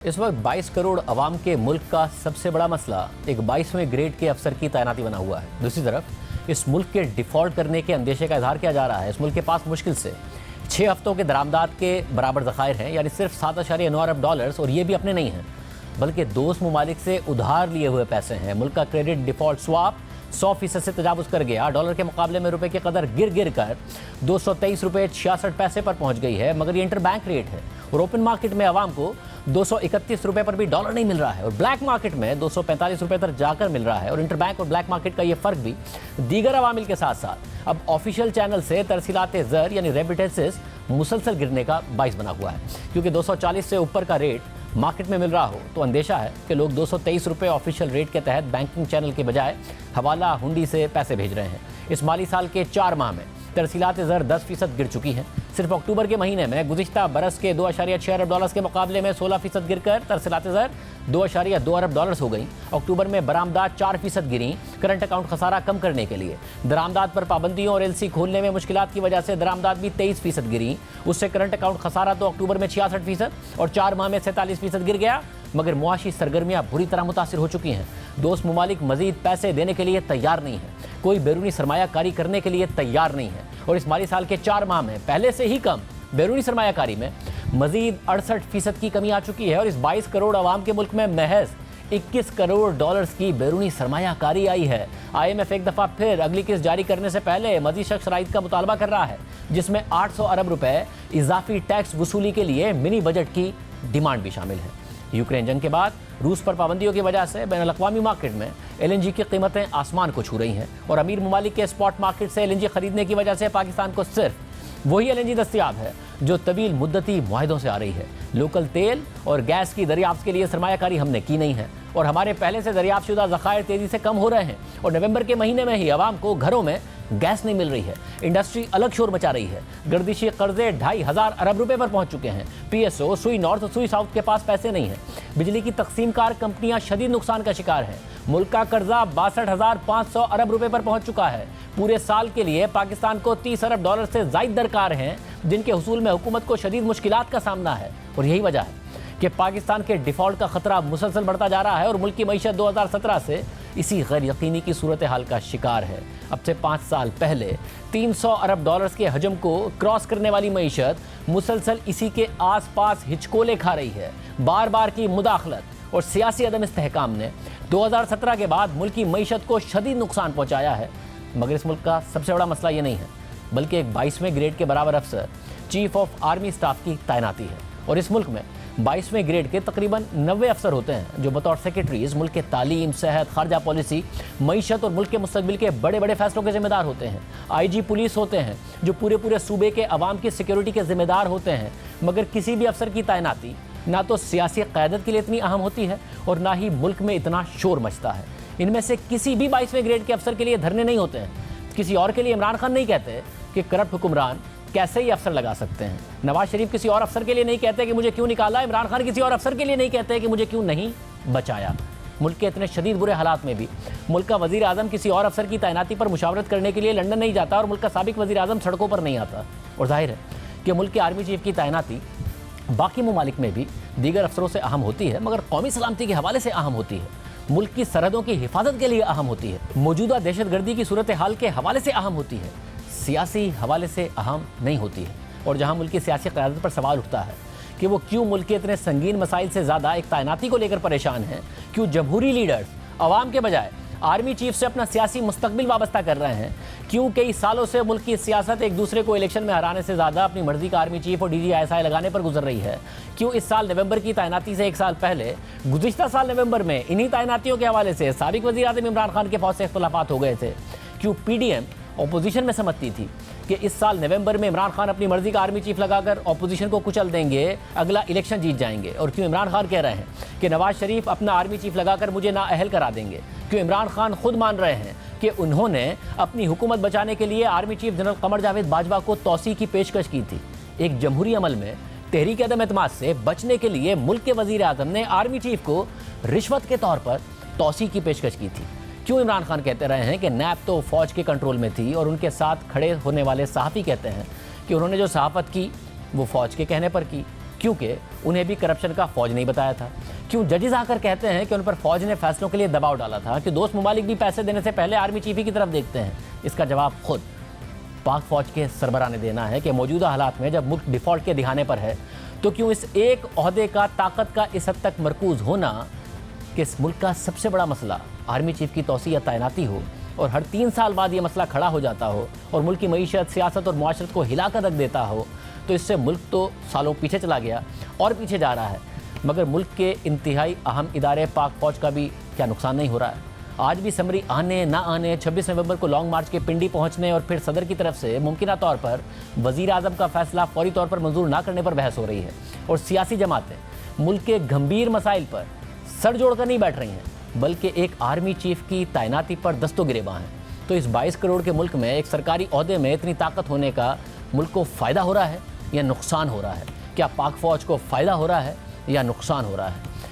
इस वक्त 22 करोड़ अवाम के मुल्क का सबसे बड़ा मसला एक 22वें ग्रेड के अफसर की तैनाती बना हुआ है। दूसरी तरफ इस मुल्क के डिफॉल्ट करने के अंदेशे का इजहार किया जा रहा है। इस मुल्क के पास मुश्किल से 6 हफ्तों के दरामदात के बराबर ज़खायर हैं, यानी सिर्फ 7.9 अरब डॉलर्स, और ये भी अपने नहीं हैं बल्कि दोस्त ममालिक से उधार लिए हुए पैसे हैं। मुल्क का क्रेडिट डिफॉल्ट स्वाप 100% से तजावुज़ कर गया। डॉलर के मुकाबले में रुपए की कदर गिर कर 223 रुपये 66 पैसे पर पहुंच गई है, मगर ये इंटर बैंक रेट है और ओपन मार्केट में आवाम को 231 रुपये पर भी डॉलर नहीं मिल रहा है और ब्लैक मार्केट में 245 रुपये तक जाकर मिल रहा है। और इंटर बैंक और ब्लैक मार्केट का ये फ़र्क भी दीगर अवामिल के साथ साथ अब ऑफिशियल चैनल से तरसीलात ज़र यानी रेमिटेंसेस मुसलसल गिरने का बाइस बना हुआ है, क्योंकि 240 से ऊपर का रेट मार्केट में मिल रहा हो तो अंदेशा है कि लोग 223 रुपये ऑफिशियल रेट के तहत बैंकिंग चैनल के बजाय हवाला हुंडी से पैसे भेज रहे हैं। इस माली साल के 4 माह में तरसीलात ज़र 10% गिर चुकी हैं। सिर्फ अक्टूबर के महीने में गुज़िश्ता बरस के 2.6 अरब डॉलर्स के मुकाबले में 16% गिरकर तरसीलात ज़र 2.2 अरब डॉलर्स हो गई। अक्टूबर में बरामदात 4% गिरी। करंट अकाउंट खसारा कम करने के लिए दरामदात पर पाबंदियों और एलसी खोलने में मुश्किलात की वजह से दरामदात भी 23% गिरी। उससे करंट अकाउंट खसारा तो अक्टूबर में 66% और 4 माह में 47% गिर गया, मगर मुआशी सरगर्मियाँ बुरी तरह मुतासिर हो चुकी हैं। दोस्त ममालिक मजीद पैसे देने के लिए तैयार नहीं है, कोई बैरूनी सरमायाकारी करने के लिए तैयार नहीं है और इस माली साल के 4 माह में पहले से ही कम बैरूनी सरमायाकारी में मजीद 68% की कमी आ चुकी है और इस 22 करोड़ आवाम के मुल्क में महज 21 करोड़ डॉलर्स की बैरूनी सरमायाकारी आई है। IMF एक दफ़ा फिर अगली किस्त जारी करने से पहले मज़ीद सख्त शराइत का मुतालबा कर रहा है, जिसमें 800 अरब रुपए इजाफी टैक्स वसूली के लिए मिनी बजट की डिमांड भी शामिल है। यूक्रेन जंग के बाद रूस पर पाबंदियों की वजह से बैनुल-अक़वामी मार्केट में LNG की कीमतें आसमान को छू रही हैं और अमीर ममालिक के स्पॉट मार्केट से LNG खरीदने की वजह से पाकिस्तान को सिर्फ वही LNG दस्तियाब है जो तवील मुद्दती मुआहदों से आ रही है। लोकल तेल और गैस की दरियाफ्त के लिए सरमायाकारी हमने की नहीं है और हमारे पहले से दरियाफ्त शुदा ज़खायर तेज़ी से कम हो रहे हैं और नवंबर के महीने में ही आवाम को घरों में गैस नहीं मिल रही है। इंडस्ट्री अलग शोर मचा रही है। गर्दिशी कर्जे 2,500 अरब रुपए पर पहुंच चुके हैं। PSO, सुई नॉर्थ और सुई साउथ के पास पैसे नहीं हैं। बिजली की तकसीमकार कंपनियां शदीद नुकसान का शिकार हैं। मुल्क का कर्जा 62,500 अरब रुपए पर पहुंच चुका है। पूरे साल के लिए पाकिस्तान को 30 अरब डॉलर से ज़ायद दरकार हैं, जिनके हुसूल में हुकूमत को शदीद मुश्किलात का सामना है और यही वजह है कि पाकिस्तान के डिफ़ॉल्ट का ख़तरा मुसलसल बढ़ता जा रहा है और मुल्क की मईशत 2017 से इसी गैर यकीनी की सूरत हाल का शिकार है। अब से 5 साल पहले 300 अरब डॉलर्स के हजम को क्रॉस करने वाली मईशत मुसलसल इसी के आसपास हिचकोले खा रही है। बार बार की मुदाखलत और सियासी अदम इस्तेहकाम ने 2017 के बाद मुल्क की मईशत को शदीद नुकसान पहुँचाया है, मगर इस मुल्क का सबसे बड़ा मसला ये नहीं है बल्कि एक 22वें ग्रेड के बराबर अफसर चीफ ऑफ आर्मी स्टाफ की तैनाती है। और इस मुल्क में 22वें ग्रेड के तकरीबन 90 अफसर होते हैं जो बतौर सेक्रेटरीज मुल्क के तालीम, सेहत, खारजा पॉलिसी, मईशत और मुल्क के मुस्तकबिल के बड़े बड़े फैसलों के जिम्मेदार होते हैं। IG पुलिस होते हैं जो पूरे सूबे के अवाम की सिक्योरिटी के जिम्मेदार होते हैं, मगर किसी भी अफसर की तैनाती ना तो सियासी क़यादत के लिए इतनी अहम होती है और ना ही मुल्क में इतना शोर मचता है। इनमें से किसी भी 22वें ग्रेड के अफसर के लिए धरने नहीं होते हैं। किसी और के लिए इमरान खान नहीं कहते कि करप्ट हुक्मरान कैसे ही अफसर लगा सकते हैं। नवाज शरीफ किसी और अफसर के लिए नहीं कहते कि मुझे क्यों निकाला। इमरान खान किसी और अफसर के लिए नहीं कहते कि मुझे क्यों नहीं बचाया। मुल्क के इतने शदीद बुरे हालात में भी मुल्क का वज़ीर आज़म किसी और अफसर की तैनाती पर मुशावरत करने के लिए लंदन नहीं जाता और मुल्क का साबिक वज़ीर आज़म सड़कों पर नहीं आता। और जाहिर है कि मुल्क के आर्मी चीफ की तैनाती बाकी ममालिक में भी दीगर अफसरों से अहम होती है, मगर कौमी सलामती के हवाले से अहम होती है, मुल्क की सरहदों की हिफाजत के लिए अहम होती है, मौजूदा दहशतगर्दी की सूरत हाल के हवाले से अहम होती है, सियासी हवाले से अहम नहीं होती है। और जहां मुल्क की सियासी क़यादत पर सवाल उठता है कि वो क्यों मुल्क के इतने संगीन मसाइल से ज़्यादा एक तैनाती को लेकर परेशान हैं, क्यों जमहूरी लीडर्स आवाम के बजाय आर्मी चीफ से अपना सियासी मुस्तकबिल वाबस्ता कर रहे हैं, क्यों कई सालों से मुल्क की सियासत एक दूसरे को इलेक्शन में हराने से ज़्यादा अपनी मर्जी का आर्मी चीफ और DGI लगाने पर गुजर रही है, क्यों इस साल नवंबर की तैनाती से 1 साल पहले गुज़िश्ता साल नवंबर में इन्हीं तैनातियों के हवाले से साबिक वज़ीर आज़म इमरान खान के फौज से इख्तिलाफ़ात हो गए थे, क्यों PDM अपोजिशन में समझती थी कि इस साल नवंबर में इमरान खान अपनी मर्जी का आर्मी चीफ लगाकर अपोजिशन को कुचल देंगे, अगला इलेक्शन जीत जाएंगे, और क्यों इमरान खान कह रहे हैं कि नवाज शरीफ अपना आर्मी चीफ लगाकर मुझे नाअहल करा देंगे, क्यों इमरान खान खुद मान रहे हैं कि उन्होंने अपनी हुकूमत बचाने के लिए army chief general Qamar Javed Bajwa को तौसी की पेशकश की थी। एक जमहूरी अमल में तहरीक अदम एतमाद से बचने के लिए मुल्क के वज़ीर आज़म ने आर्मी चीफ को रिश्वत के तौर पर तौसी की पेशकश की थी। क्यों इमरान खान कहते रहे हैं कि नैब तो फ़ौज के कंट्रोल में थी और उनके साथ खड़े होने वाले सहाफ़ी कहते हैं कि उन्होंने जो सहाफ़त की वो फ़ौज के कहने पर की। क्योंकि उन्हें भी करप्शन का फौज नहीं बताया था। क्यों जजेस आकर कहते हैं कि उन पर फौज ने फैसलों के लिए दबाव डाला था कि दोस्त ममालिक भी पैसे देने से पहले आर्मी चीफ ही की तरफ देखते हैं? इसका जवाब खुद पाक फौज के सरबराह ने देना है कि मौजूदा हालात में जब मुल्क डिफॉल्ट के दिहाने पर है तो क्यों इस एक ओहदे का ताकत का इस हद तक मरकूज होना कि इस मुल्क का सबसे बड़ा मसला आर्मी चीफ की तौसी या तैनाती हो और हर 3 साल बाद ये मसला खड़ा हो जाता हो और मुल्क की मईशत, सियासत और मुआशरत को हिला कर रख देता हो, तो इससे मुल्क तो सालों पीछे चला गया और पीछे जा रहा है, मगर मुल्क के इंतहाई अहम इदारे पाक फौज का भी क्या नुकसान नहीं हो रहा है? आज भी समरी आने ना आने, 26 नवंबर को लॉन्ग मार्च के पिंडी पहुंचने और फिर सदर की तरफ से मुमकिन तौर पर वजीर आजम का फैसला फौरी तौर पर मंजूर ना करने पर बहस हो रही है और सियासी जमातें मुल्क के गंभीर मसाइल पर सर जोड़कर नहीं बैठ रही हैं बल्कि एक आर्मी चीफ की तैनाती पर दस्तों गिरेबां हैं। तो इस 22 करोड़ के मुल्क में एक सरकारी ओहदे में इतनी ताकत होने का मुल्क को फ़ायदा हो रहा है या नुकसान हो रहा है? क्या पाक फौज को फ़ायदा हो रहा है या नुकसान हो रहा है?